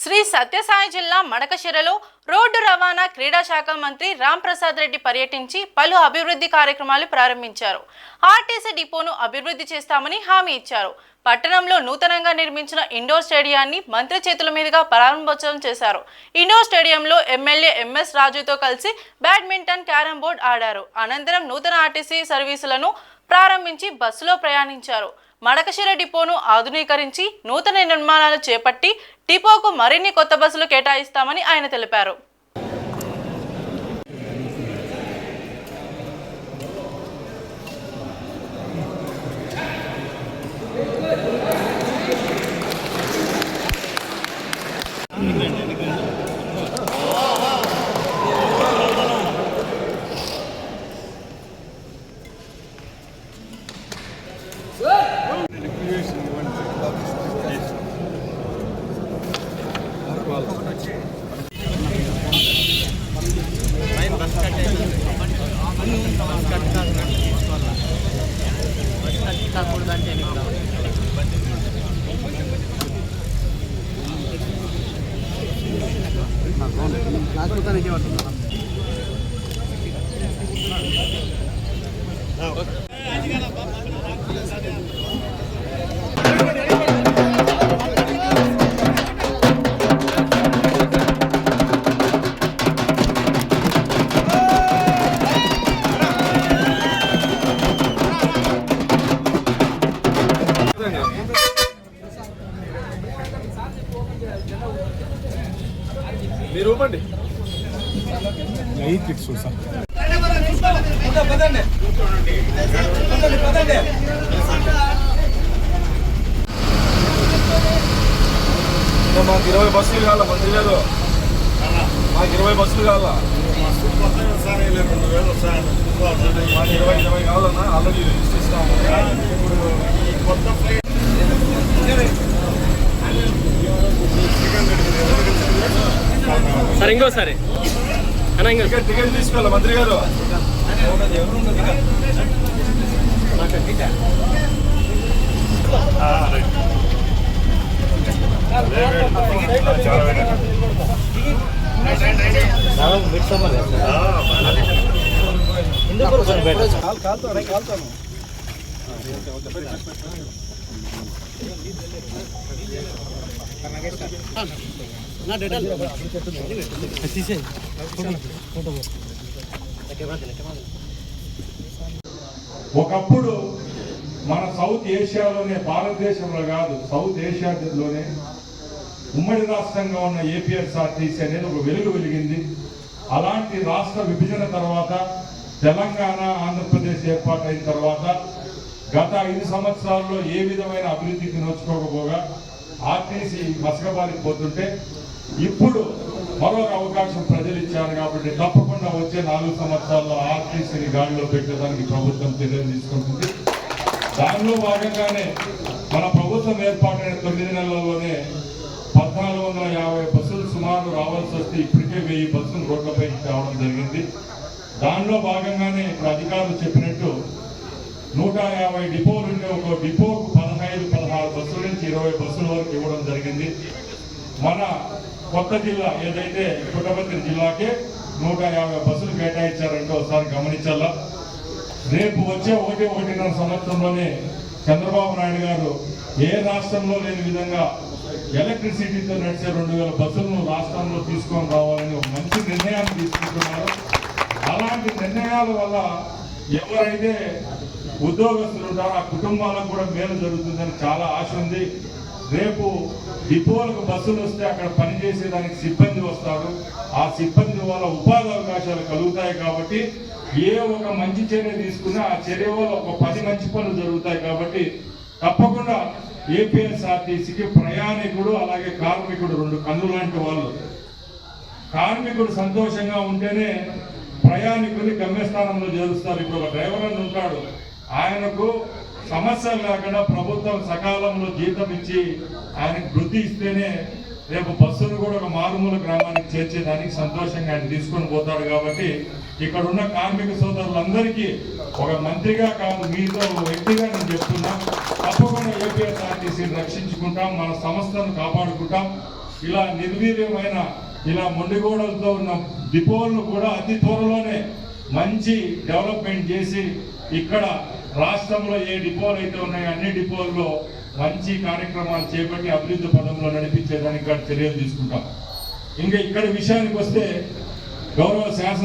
శ్రీ సత్యసాయి జిల్లా మడకశిరలో రోడ్డు రవాణా క్రీడా శాఖ మంత్రి రాంప్రసాద్ రెడ్డి పర్యటించి పలు అభివృద్ధి కార్యక్రమాలు ప్రారంభించారు. ఆర్టీసీ డిపోను అభివృద్ధి చేస్తామని హామీ ఇచ్చారు. పట్టణంలో నూతనంగా నిర్మించిన ఇండోర్ స్టేడియాన్ని మంత్రి చేతుల మీదుగా ప్రారంభోత్సవం చేశారు. ఇండోర్ స్టేడియంలో ఎమ్మెల్యే ఎంఎస్ రాజుతో కలిసి బ్యాడ్మింటన్, క్యారం బోర్డు ఆడారు. అనంతరం నూతన ఆర్టీసీ సర్వీసులను ప్రారంభించి బస్సులో ప్రయాణించారు. మడకశిర డిపోను ఆధునీకరించి నూతన నిర్మాణాలు చేపట్టి డిపోకు మరిన్ని కొత్త బస్సులు కేటాయిస్తామని ఆయన తెలిపారు. మీరు ఇవ్వండి మాకు 20 బస్సులు కావాలా మంత్రి గారు, మాకు 20 బస్సులు కావాలా, మాకు 20 కావాలన్నా. ఆల్రెడీ రిజిస్టర్ ఇస్తాము. సరే ఇంకోసారి టికెట్ తీసుకోవాలి మంత్రి గారు. కాల్తాను ఒకప్పుడు మన సౌత్ ఏషియాలోనే, భారతదేశంలో కాదు సౌత్ ఏషియాలోనే ఉమ్మడి రాష్ట్రంగా ఉన్న ఏపీఎస్ఆర్టీసీ అనేది ఒక వెలుగు వెలిగింది. అలాంటి రాష్ట్ర విభజన తర్వాత తెలంగాణ, ఆంధ్రప్రదేశ్ ఏర్పాటైన తర్వాత గత 5 సంవత్సరాల్లో ఏ విధమైన అభివృద్ధికి నోచుకోకపోగా ఆర్టీసీ మసకబారిపోతుంటే ఇప్పుడు మరొక అవకాశం ప్రజలు ఇచ్చారు కాబట్టి తప్పకుండా వచ్చే 4 సంవత్సరాల్లో ఆర్టీసీని గాడిలో పెట్టడానికి ప్రభుత్వం చర్యలు తీసుకుంటుంది. దానిలో భాగంగానే మన ప్రభుత్వం ఏర్పాటైన 9 నెలల్లోనే 1450 బస్సులు సుమారు రావాల్సి వస్తే ఇప్పటికే 1000 బస్సులు రోడ్లపై రావడం జరిగింది. దానిలో భాగంగానే ఇప్పుడు అధికారులు చెప్పినట్టు 150 డిపోలు ఉంటే ఒక డిపోకు 15-16 బస్సుల నుంచి 20 బస్సుల వరకు ఇవ్వడం జరిగింది. మన కొత్త జిల్లా ఏదైతే పుట్టపర్తి జిల్లాకే 150 బస్సులు కేటాయించారంటే ఒకసారి గమనించాలా. రేపు వచ్చే 1-1.5 సంవత్సరంలోనే చంద్రబాబు నాయుడు గారు ఏ రాష్ట్రంలో లేని విధంగా ఎలక్ట్రిసిటీతో నడిచే 2000 బస్సులను రాష్ట్రంలో తీసుకొని రావాలని ఒక మంచి నిర్ణయాన్ని తీసుకుంటున్నారు. అలాంటి నిర్ణయాల వల్ల ఎవరైతే ఉద్యోగస్తులు ఉంటారో ఆ కుటుంబాలకు కూడా మేలు జరుగుతుందని చాలా ఆశ ఉంది. రేపు డిపోలకు బస్సులు వస్తే అక్కడ పనిచేసేదానికి సిబ్బంది వస్తారు. ఆ సిబ్బంది వల్ల ఉపాధి అవకాశాలు కలుగుతాయి. కాబట్టి ఏ ఒక మంచి చర్య తీసుకున్నా ఆ చర్య వల్ల ఒక 10 మంచి పనులు జరుగుతాయి. కాబట్టి తప్పకుండా ఏపీఎస్ఆర్టీసీకి ప్రయాణికుడు అలాగే కార్మికుడు 2 కన్నులు లాంటి వాళ్ళు. కార్మికుడు సంతోషంగా ఉంటేనే ప్రయాణికుని గమ్యస్థానంలో చేరుస్తారు. ఇప్పుడు ఒక డ్రైవర్ అని ఉంటాడు, ఆయనకు సమస్యలు లేకుండా ప్రభుత్వం సకాలంలో జీతం ఇచ్చి ఆయనకు వృత్తి ఇస్తేనే రేపు బస్సును కూడా ఒక మారుమూల గ్రామానికి చేర్చేదానికి సంతోషంగా ఆయన తీసుకొని పోతాడు. కాబట్టి ఇక్కడ ఉన్న కార్మిక సోదరులందరికీ ఒక మంత్రిగా కాదు మీతో వ్యక్తిగా నేను చెప్తున్నా, తప్పకుండా ఏపీఎస్ఆర్టీసీని రక్షించుకుంటాం, మన సంస్థను కాపాడుకుంటాం. ఇలా నిర్వీర్యమైన ఇలా మొండిగోడలతో ఉన్న డిపోలను కూడా అతి త్వరలోనే మంచి డెవలప్మెంట్ చేసి ఇక్కడ రాష్ట్రంలో ఏ డిపోలు అయితే ఉన్నాయో అన్ని డిపోల్లో మంచి కార్యక్రమాలు చేపట్టి అభివృద్ధి పదంలో నడిపించేదానికి చర్యలు తీసుకుంటాం. ఇంకా ఇక్కడ విషయానికి వస్తే గౌరవ శాసన